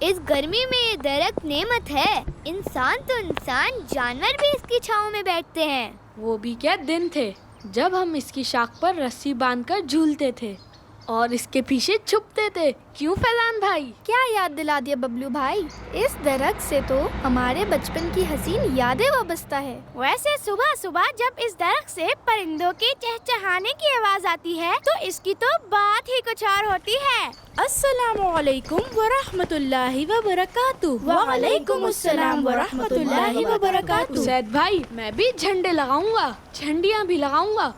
اس گرمی میں یہ درخت نعمت ہے. انسان تو انسان، جانور بھی اس کی چھاؤں میں بیٹھتے ہیں. وہ بھی کیا دن تھے جب ہم اس کی شاخ پر رسی باندھ کر جھولتے تھے اور اس کے پیچھے چھپتے تھے. کیوں فیضان بھائی؟ کیا یاد دلا دیا ببلو بھائی. اس درخت سے تو ہمارے بچپن کی حسین یادیں وابستہ ہے. ویسے صبح صبح جب اس درخت سے پرندوں کے چہچہانے کی آواز آتی ہے تو اس کی تو بات ہی کچھ اور ہوتی ہے. السلام علیکم ورحمۃ اللہ وبرکاتہ. وعلیکم السلام ورحمۃ اللہ وبرکاتہ. سید بھائی، میں بھی جھنڈے لگاؤں گا، جھنڈیاں بھی لگاؤں گا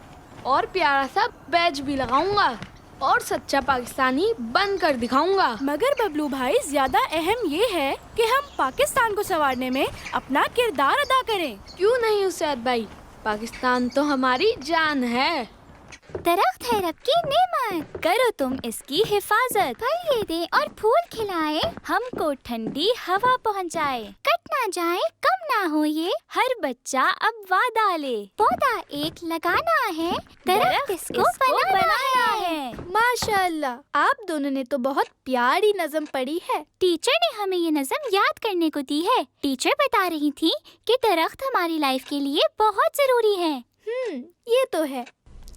اور پیارا سا بیج بھی لگاؤں گا اور سچا پاکستانی بن کر دکھاؤں گا. مگر ببلو بھائی، زیادہ اہم یہ ہے کہ ہم پاکستان کو سنوارنے میں اپنا کردار ادا کریں. کیوں نہیں اسید بھائی، پاکستان تو ہماری جان ہے. درخت ہے رب کی نعمت، کرو تم اس کی حفاظت. پھل یہ دے اور پھول کھلائے، ہم کو ٹھنڈی ہوا پہنچائے. کٹ نہ جائے، کم نہ ہو یہ، ہر بچہ اب وعدہ لے. پودا ایک لگانا ہے، درخت اس کو بنانا ہے. ماشاء اللہ، آپ دونوں نے تو بہت پیاری نظم پڑھی ہے. ٹیچر نے ہمیں یہ نظم یاد کرنے کو دی ہے. ٹیچر بتا رہی تھی کہ درخت ہماری لائف کے لیے بہت ضروری ہے. یہ تو ہے.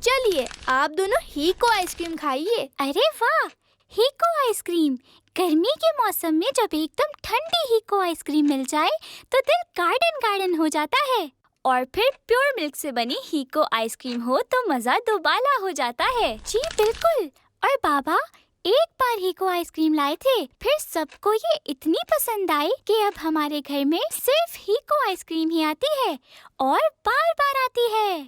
چلیے آپ دونوں ہی کو آئس کریم کھائیے. ارے واہ، ہیکو آئس کریم. گرمی کے موسم میں جب ایک دم ٹھنڈی ہیکو آئس کریم مل جائے تو دل گارڈن گارڈن ہو جاتا ہے. اور پھر پیور ملک سے بنی ہیکو آئس کریم ہو تو مزہ دوبالا ہو جاتا ہے. جی بالکل. اور بابا ایک بار ہیکو آئس کریم لائے تھے، پھر سب کو یہ اتنی پسند آئی کہ اب ہمارے گھر میں صرف ہیکو آئس کریم ہی آتی ہے اور بار بار آتی ہے.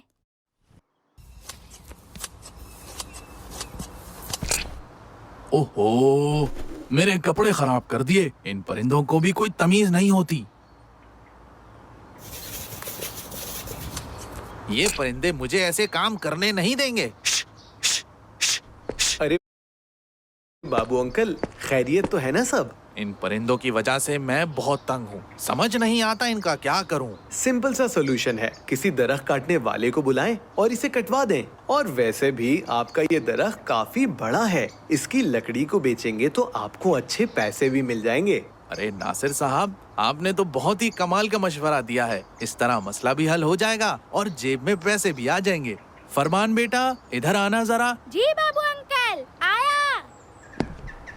اوہو، میرے کپڑے خراب کر دیے. ان پرندوں کو بھی کوئی تمیز نہیں ہوتی. یہ پرندے مجھے ایسے کام کرنے نہیں دیں گے. ارے بابو انکل، خیریت تو ہے نا سب؟ ان پرندوں کی وجہ سے میں بہت تنگ ہوں. سمجھ نہیں آتا ان کا کیا کروں. سمپل سا سولوشن ہے، کسی درخت کاٹنے والے کو بلائیں اور اسے کٹوا دیں. اور ویسے بھی آپ کا یہ درخت کافی بڑا ہے، اس کی لکڑی کو بیچیں گے تو آپ کو اچھے پیسے بھی مل جائیں گے. ارے ناصر صاحب، آپ نے تو بہت ہی کمال کا مشورہ دیا ہے. اس طرح مسئلہ بھی حل ہو جائے گا اور جیب میں پیسے بھی آ جائیں گے. فرمان بیٹا، ادھر آنا ذرا. جی بابو انکل، آیا.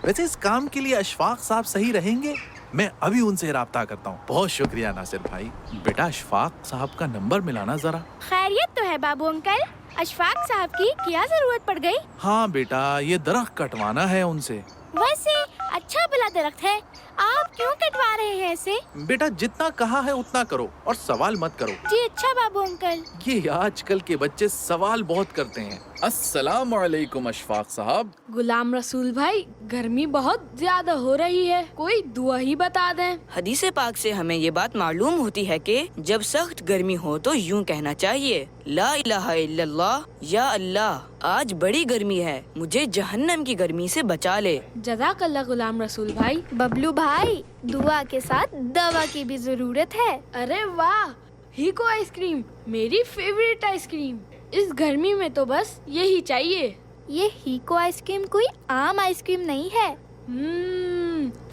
ویسے اس کام کے لیے اشفاق صاحب صحیح رہیں گے؟ میں ابھی ان سے رابطہ کرتا ہوں. بہت شکریہ ناصر بھائی. بیٹا اشفاق صاحب کا نمبر ملانا ذرا. خیریت تو ہے بابو انکل؟ اشفاق صاحب کی کیا ضرورت پڑ گئی؟ ہاں بیٹا، یہ درخت کٹوانا ہے ان سے. ویسے اچھا بلا درخت ہے، آپ کیوں کٹوا رہے ہیں اسے؟ بیٹا جتنا کہا ہے اتنا کرو اور سوال مت کرو. جی اچھا بابو انکل. یہ آج کل کے بچے سوال بہت کرتے ہیں. السلام علیکم اشفاق صاحب. غلام رسول بھائی، گرمی بہت زیادہ ہو رہی ہے، کوئی دعا ہی بتا دیں. حدیث پاک سے ہمیں یہ بات معلوم ہوتی ہے کہ جب سخت گرمی ہو تو یوں کہنا چاہیے، لا الہ الا اللہ، یا اللہ آج بڑی گرمی ہے، مجھے جہنم کی گرمی سے بچا لے. جزاک اللہ غلام رسول بھائی. ببلو بھائی، دعا کے ساتھ دوا کی بھی ضرورت ہے. ارے واہ، ہیکو آئس کریم میری فیوریٹ آئس کریم. اس گرمی میں تو بس یہی چاہیے. یہ ہیکو آئس کریم کوئی عام آئس کریم نہیں ہے.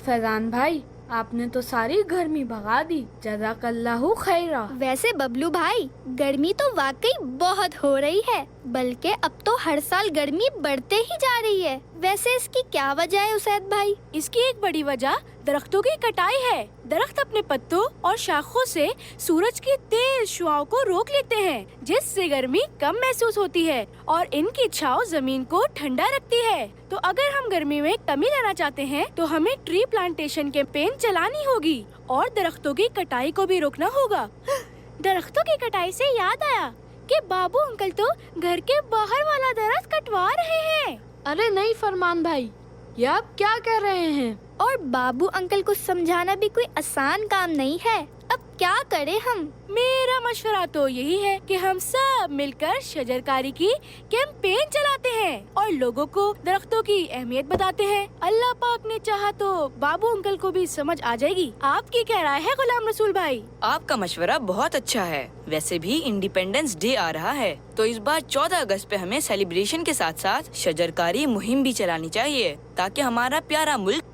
فیضان بھائی، آپ نے تو ساری گرمی بھگا دی، جزاک اللہ خیرہ. ویسے ببلو بھائی، گرمی تو واقعی بہت ہو رہی ہے، بلکہ اب تو ہر سال گرمی بڑھتے ہی جا رہی ہے. ویسے اس کی کیا وجہ ہے اسید بھائی؟ اس کی ایک بڑی وجہ درختوں کی کٹائی ہے. درخت اپنے پتوں اور شاخوں سے سورج کی تیز شعاؤں کو روک لیتے ہیں، جس سے گرمی کم محسوس ہوتی ہے اور ان کی چھاؤں زمین کو ٹھنڈا رکھتی ہے. تو اگر ہم گرمی میں کمی لانا چاہتے ہیں تو ہمیں ٹری پلانٹیشن کیمپین چلانی ہوگی اور درختوں کی کٹائی کو بھی روکنا ہوگا. درختوں کی کٹائی سے یاد آیا کہ بابو انکل تو گھر کے باہر والا درخت کٹوا رہے ہیں. ارے نہیں فرمان بھائی، یہ آپ کیا کہہ رہے ہیں؟ اور بابو انکل کو سمجھانا بھی کوئی آسان کام نہیں ہے. اب کیا کریں ہم؟ میرا مشورہ تو یہی ہے کہ ہم سب مل کر شجرکاری کی کیمپین چلاتے ہیں اور لوگوں کو درختوں کی اہمیت بتاتے ہیں. اللہ پاک نے چاہا تو بابو انکل کو بھی سمجھ آ جائے گی. آپ کی کیا رائے ہے غلام رسول بھائی؟ آپ کا مشورہ بہت اچھا ہے. ویسے بھی انڈیپینڈنس ڈے آ رہا ہے تو اس بار 14 اگست پہ ہمیں سیلیبریشن کے ساتھ ساتھ شجرکاری مہم بھی چلانی چاہیے تاکہ ہمارا پیارا ملک